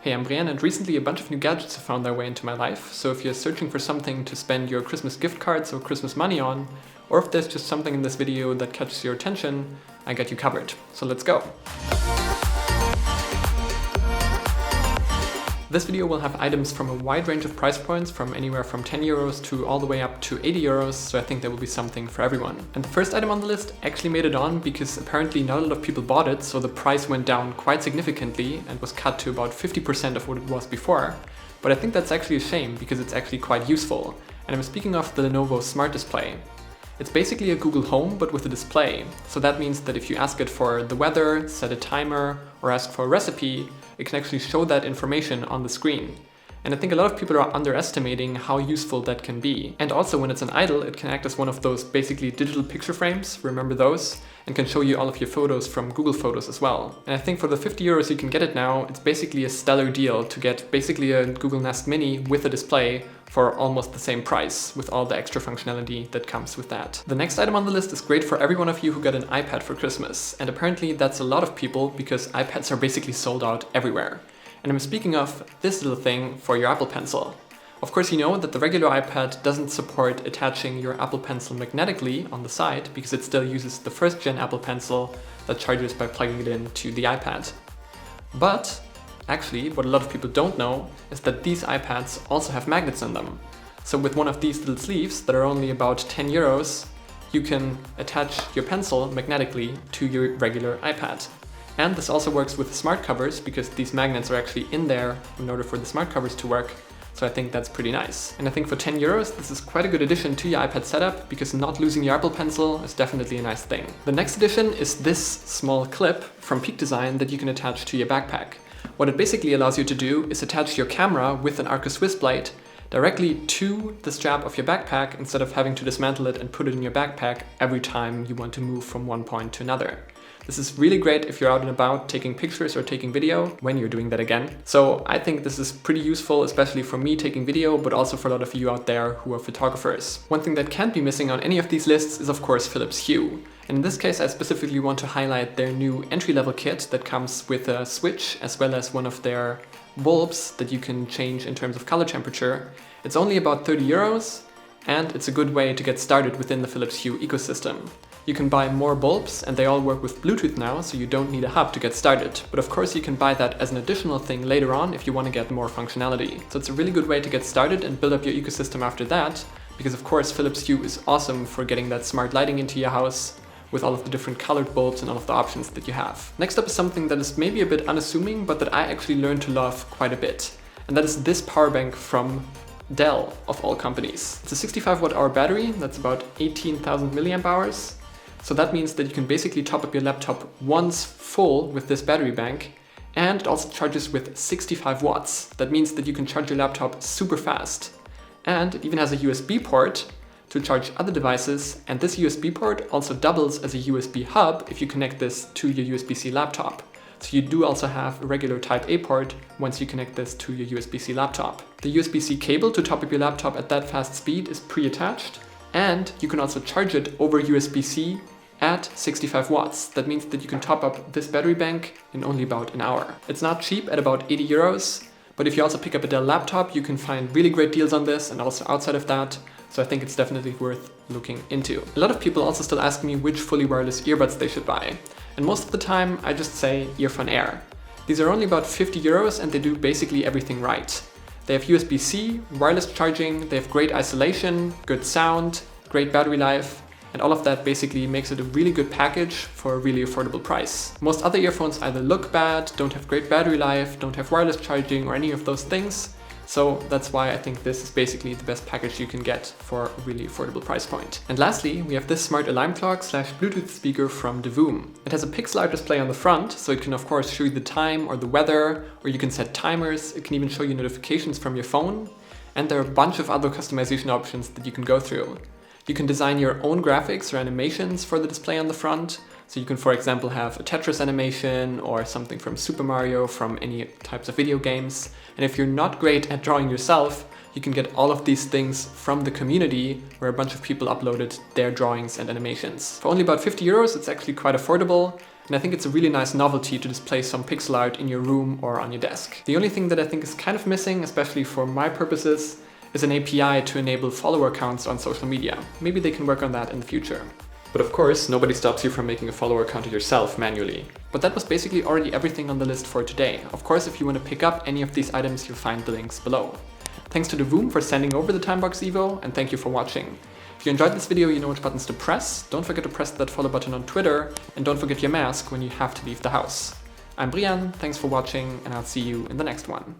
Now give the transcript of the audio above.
Hey, I'm Brian, and recently a bunch of new gadgets have found their way into my life, so if you're searching for something to spend your Christmas gift cards or Christmas money on, or if there's just something in this video that catches your attention, I got you covered. So let's go! This video will have items from a wide range of price points, from anywhere from 10 euros to all the way up to 80 euros, so I think there will be something for everyone. And the first item on the list actually made it on because apparently not a lot of people bought it, so the price went down quite significantly and was cut to about 50% of what it was before. But I think that's actually a shame because it's actually quite useful. And I'm speaking of the Lenovo Smart Display. It's basically a Google Home, but with a display. So that means that if you ask it for the weather, set a timer, or ask for a recipe, it can actually show that information on the screen. And I think a lot of people are underestimating how useful that can be. And also when it's an idle, it can act as one of those basically digital picture frames, remember those? And can show you all of your photos from Google Photos as well. And I think for the 50 euros you can get it now, it's basically a stellar deal to get basically a Google Nest Mini with a display for almost the same price, with all the extra functionality that comes with that. The next item on the list is great for every one of you who got an iPad for Christmas. And apparently that's a lot of people because iPads are basically sold out everywhere. And I'm speaking of this little thing for your Apple Pencil. Of course, you know that the regular iPad doesn't support attaching your Apple Pencil magnetically on the side because it still uses the first gen Apple Pencil that charges by plugging it into the iPad. But actually, what a lot of people don't know is that these iPads also have magnets in them. So with one of these little sleeves that are only about 10 euros, you can attach your pencil magnetically to your regular iPad. And this also works with smart covers because these magnets are actually in there in order for the smart covers to work. So I think that's pretty nice. And I think for 10 euros, this is quite a good addition to your iPad setup because not losing your Apple Pencil is definitely a nice thing. The next addition is this small clip from Peak Design that you can attach to your backpack. What it basically allows you to do is attach your camera with an Arca Swiss blade directly to the strap of your backpack instead of having to dismantle it and put it in your backpack every time you want to move from one point to another. This is really great if you're out and about taking pictures or taking video, when you're doing that again. So I think this is pretty useful, especially for me taking video, but also for a lot of you out there who are photographers. One thing that can't be missing on any of these lists is of course Philips Hue. And in this case I specifically want to highlight their new entry-level kit that comes with a switch as well as one of their bulbs that you can change in terms of color temperature. It's only about 30 euros and it's a good way to get started within the Philips Hue ecosystem. You can buy more bulbs and they all work with Bluetooth now, so you don't need a hub to get started. But of course you can buy that as an additional thing later on if you want to get more functionality. So it's a really good way to get started and build up your ecosystem after that, because of course Philips Hue is awesome for getting that smart lighting into your house with all of the different colored bulbs and all of the options that you have. Next up is something that is maybe a bit unassuming, but that I actually learned to love quite a bit. And that is this power bank from Dell, of all companies. It's a 65-watt-hour battery, that's about 18,000 milliamp hours. So that means that you can basically top up your laptop once full with this battery bank, and it also charges with 65 watts. That means that you can charge your laptop super fast. And it even has a USB port to charge other devices, and this USB port also doubles as a USB hub if you connect this to your USB-C laptop. So you do also have a regular Type A port once you connect this to your USB-C laptop. The USB-C cable to top up your laptop at that fast speed is pre-attached, and you can also charge it over USB-C at 65 watts. That means that you can top up this battery bank in only about an hour. It's not cheap at about 80 euros, but if you also pick up a Dell laptop, you can find really great deals on this and also outside of that. So I think it's definitely worth looking into. A lot of people also still ask me which fully wireless earbuds they should buy. And most of the time I just say Earphone Air. These are only about 50 euros and they do basically everything right. They have USB-C, wireless charging, they have great isolation, good sound, great battery life, and all of that basically makes it a really good package for a really affordable price. Most other earphones either look bad, don't have great battery life, don't have wireless charging or any of those things. So that's why I think this is basically the best package you can get for a really affordable price point. And lastly, we have this smart alarm clock / Bluetooth speaker from Devoom. It has a pixel art display on the front, so it can of course show you the time or the weather, or you can set timers. It can even show you notifications from your phone. And there are a bunch of other customization options that you can go through. You can design your own graphics or animations for the display on the front. So you can, for example, have a Tetris animation or something from Super Mario, from any types of video games. And if you're not great at drawing yourself, you can get all of these things from the community where a bunch of people uploaded their drawings and animations. For only about 50 euros, it's actually quite affordable. and I think it's a really nice novelty to display some pixel art in your room or on your desk. The only thing that I think is kind of missing, especially for my purposes, is an API to enable follower accounts on social media. Maybe they can work on that in the future. But of course, nobody stops you from making a follower account yourself manually. But that was basically already everything on the list for today. Of course, if you want to pick up any of these items, you'll find the links below. Thanks to the Voom for sending over the Timebox Evo, and thank you for watching. If you enjoyed this video, you know which buttons to press. Don't forget to press that follow button on Twitter, and don't forget your mask when you have to leave the house. I'm Brian, thanks for watching, and I'll see you in the next one.